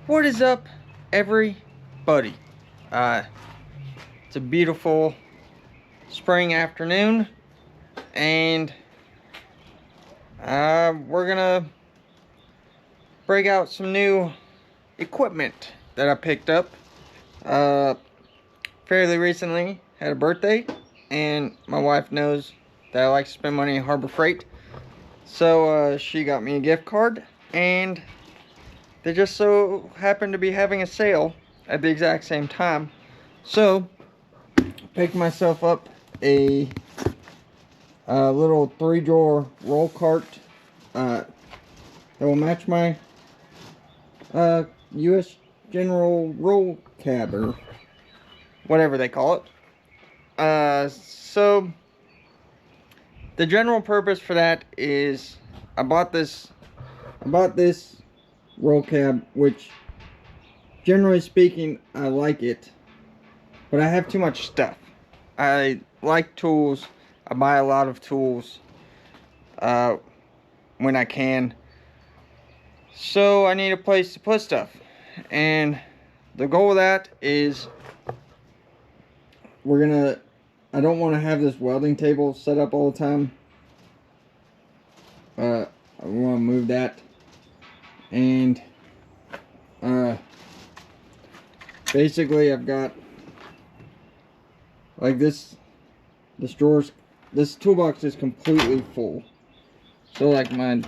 What is up, everybody? It's a beautiful spring afternoon, and we're gonna break out some new equipment that I picked up fairly recently. Had a birthday, and my wife knows that I like to spend money in Harbor Freight, so she got me a gift card, and they just so happened to be having a sale at the exact same time. So, picked myself up a little 3-drawer roll cart that will match my U.S. General roll cab, or whatever they call it. So, the general purpose for that is I bought this roll cab, which generally speaking I like it, but I have too much stuff. I like tools. I buy a lot of tools when I can, so I need a place to put stuff, and the goal of that is I don't want to have this welding table set up all the time. I want to move that. And basically I've got like this toolbox is completely full. So like my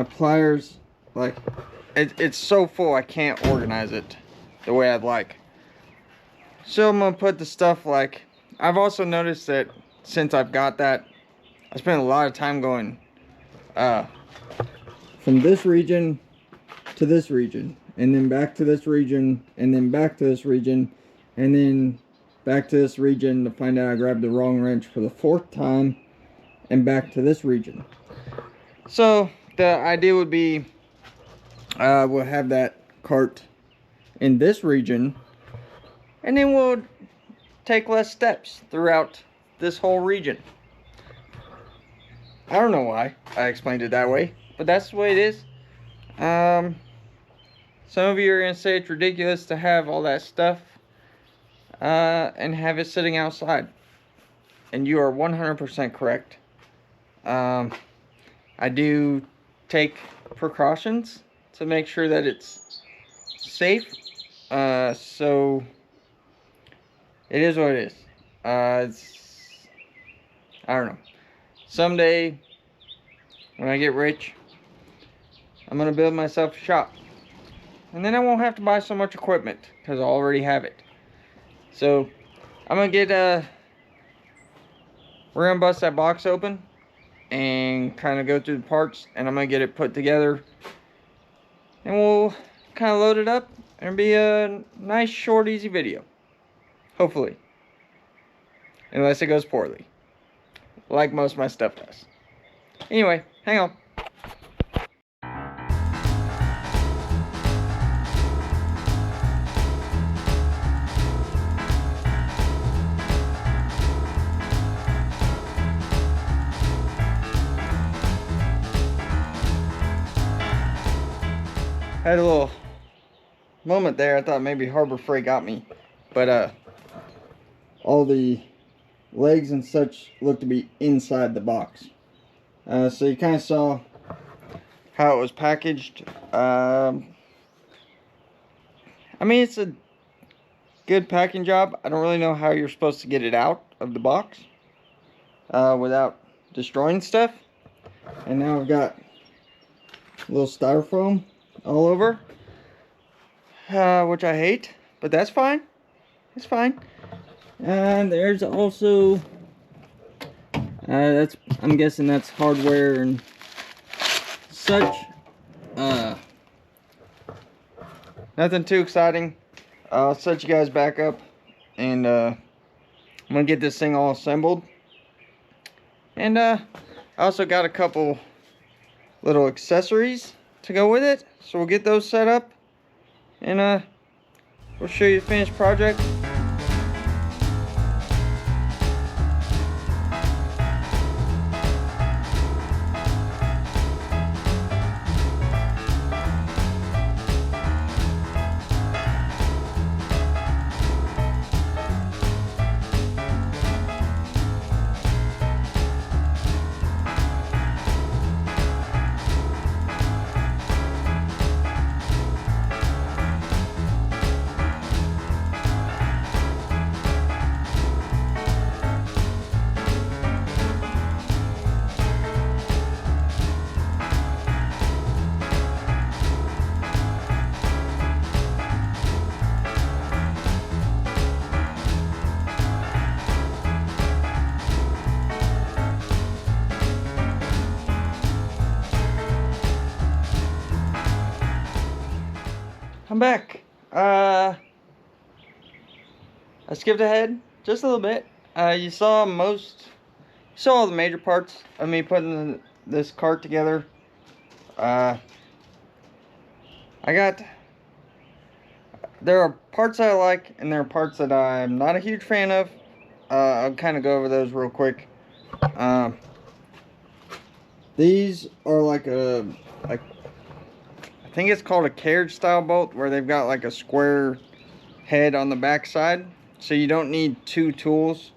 pliers, like it's so full I can't organize it the way I'd like. So I'm gonna put the stuff, like, I've also noticed that since I've got that, I spend a lot of time going from this region to this region, and then back to this region, and then back to this region, and then back to this region to find out I grabbed the wrong wrench for the 4th time, and back to this region. So the idea would be we'll have that cart in this region, and then we'll take less steps throughout this whole region. I don't know why I explained it that way, but that's the way it is. Some of you are going to say it's ridiculous to have all that stuff and have it sitting outside. And you are 100% correct. I do take precautions to make sure that it's safe. So it is what it is. I don't know. Someday, when I get rich, I'm going to build myself a shop. And then I won't have to buy so much equipment, because I already have it. So, I'm going to get, we're going to bust that box open and kind of go through the parts, and I'm going to get it put together. And we'll kind of load it up, and it'll be a nice, short, easy video. Hopefully. Unless it goes poorly. Like most of my stuff does. Anyway, hang on. Had a little moment there. I thought maybe Harbor Freight got me, but all the legs and such look to be inside the box. So you kind of saw how it was packaged. I mean, it's a good packing job. I don't really know how you're supposed to get it out of the box without destroying stuff. And now I've got a little styrofoam all over, which I hate, but that's fine. It's fine. And there's also I'm guessing that's hardware and such. Nothing too exciting. I'll set you guys back up, and I'm gonna get this thing all assembled. And I also got a couple little accessories to go with it, so we'll get those set up, and we'll show you the finished project. I'm back. I skipped ahead just a little bit. You saw all the major parts of me putting this cart together. There are parts that I like, and there are parts that I'm not a huge fan of. I'll kind of go over those real quick. These are like I think it's called a carriage style bolt, where they've got like a square head on the back side, so you don't need two tools.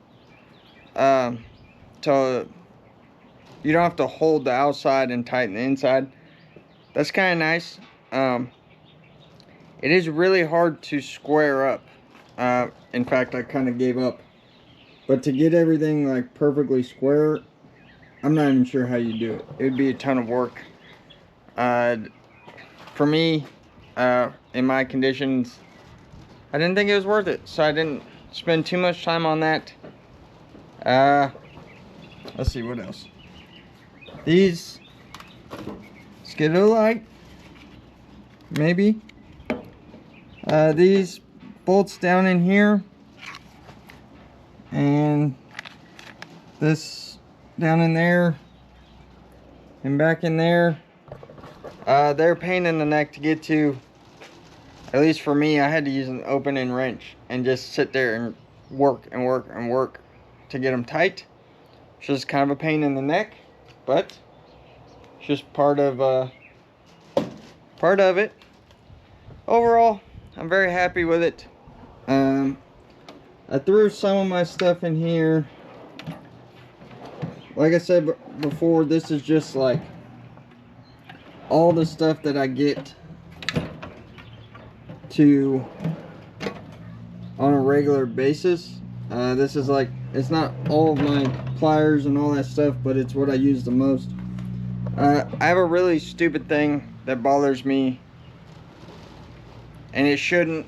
You don't have to hold the outside and tighten the inside. That's kind of nice. It is really hard to square up. In fact, I kind of gave up. But to get everything like perfectly square, I'm not even sure how you do it. It would be a ton of work. For me, in my conditions, I didn't think it was worth it, so I didn't spend too much time on that. Let's see, what else? These Skidoo-like, maybe. These bolts down in here, and this down in there, and back in there. They're a pain in the neck to get to. At least for me, I had to use an open-end wrench and just sit there and work and work and work to get them tight. It's just kind of a pain in the neck, but it's just part of it. Overall, I'm very happy with it. I threw some of my stuff in here. Like I said before, this is just like all the stuff that I get to on a regular basis. This is like, it's not all of my pliers and all that stuff, but it's what I use the most. I have a really stupid thing that bothers me, and it shouldn't,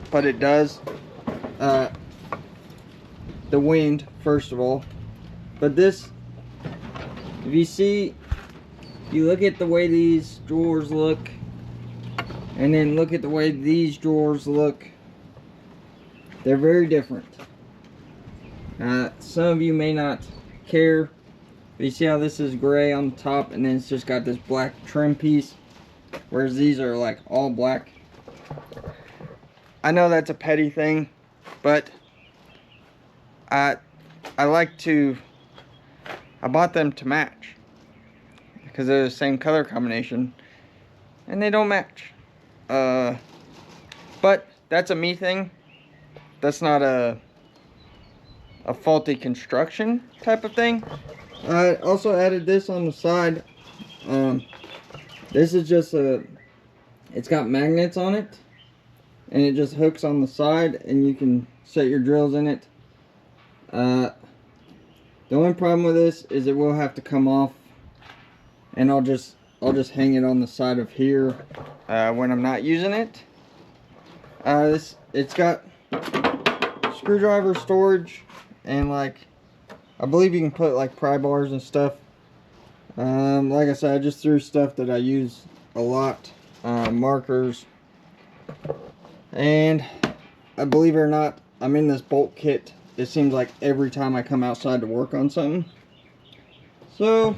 but it does. The wind, first of all. But this, if you see, you look at the way these drawers look, and then look at the way these drawers look. They're very different. Some of you may not care, but you see how this is gray on the top, and then it's just got this black trim piece, whereas these are like all black. I know that's a petty thing, but I bought them to match because they're the same color combination, and they don't match. But that's a me thing. That's not a faulty construction type of thing. I also added this on the side. This is just it's got magnets on it, and it just hooks on the side, and you can set your drills in it. The only problem with this is it will have to come off, and I'll just hang it on the side of here when I'm not using it. It's got screwdriver storage, and like I believe you can put like pry bars and stuff. Like I said, I just threw stuff that I use a lot, markers, and believe it or not, I'm in this bolt kit. It seems like every time I come outside to work on something. So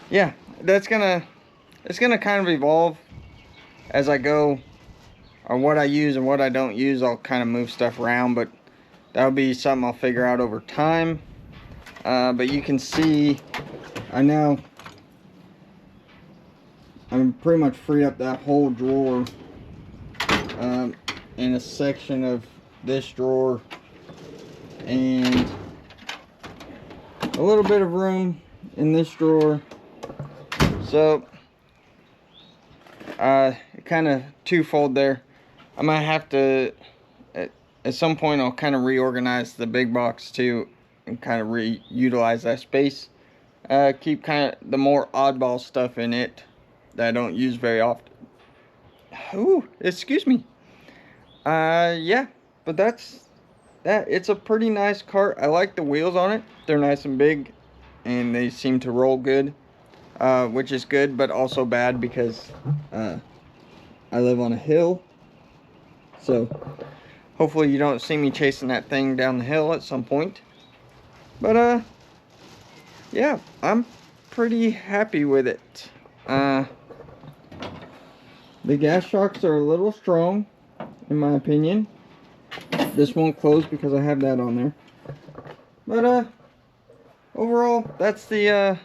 yeah, it's gonna kind of evolve as I go, or what I use and what I don't use. I'll kind of move stuff around, but that'll be something I'll figure out over time. But you can see I'm pretty much freed up that whole drawer, in a section of this drawer, and a little bit of room in this drawer. So kind of twofold there. I might have to at some point I'll kind of reorganize the big box too, and kind of reutilize that space. Keep kind of the more oddball stuff in it that I don't use very often. Ooh, excuse me. Yeah, but that's that. It's a pretty nice cart. I like the wheels on it. They're nice and big, and they seem to roll good, which is good, but also bad because I live on a hill, so hopefully you don't see me chasing that thing down the hill at some point. But yeah, I'm pretty happy with it. The gas shocks are a little strong, in my opinion. This won't close because I have that on there. But overall, that's the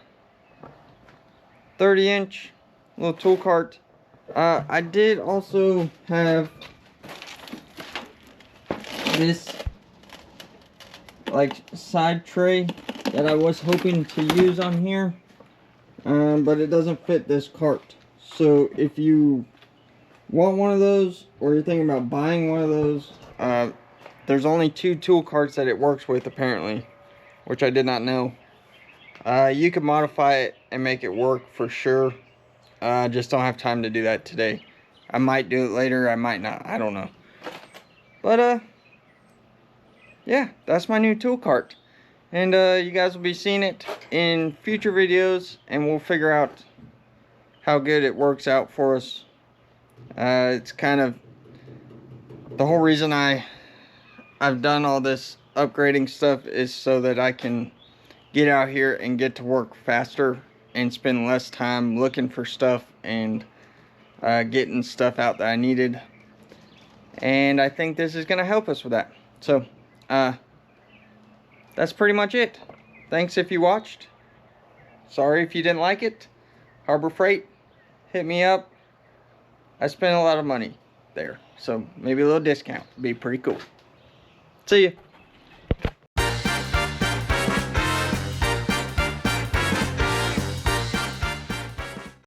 30-inch little tool cart. I did also have this like side tray that I was hoping to use on here, but it doesn't fit this cart. So if you want one of those, or you're thinking about buying one of those, there's only 2 tool carts that it works with apparently, which I did not know. You could modify it and make it work for sure. Just don't have time to do that today. I might do it later, I might not, I don't know. But yeah, that's my new tool cart. And you guys will be seeing it in future videos, and we'll figure out how good it works out for us. It's kind of the whole reason I've done all this upgrading stuff is so that I can get out here and get to work faster and spend less time looking for stuff and getting stuff out that I needed. And I think this is going to help us with that. So that's pretty much it. Thanks if you watched. Sorry if you didn't like it. Harbor Freight, hit me up. I spent a lot of money there, so maybe a little discount would be pretty cool. See ya.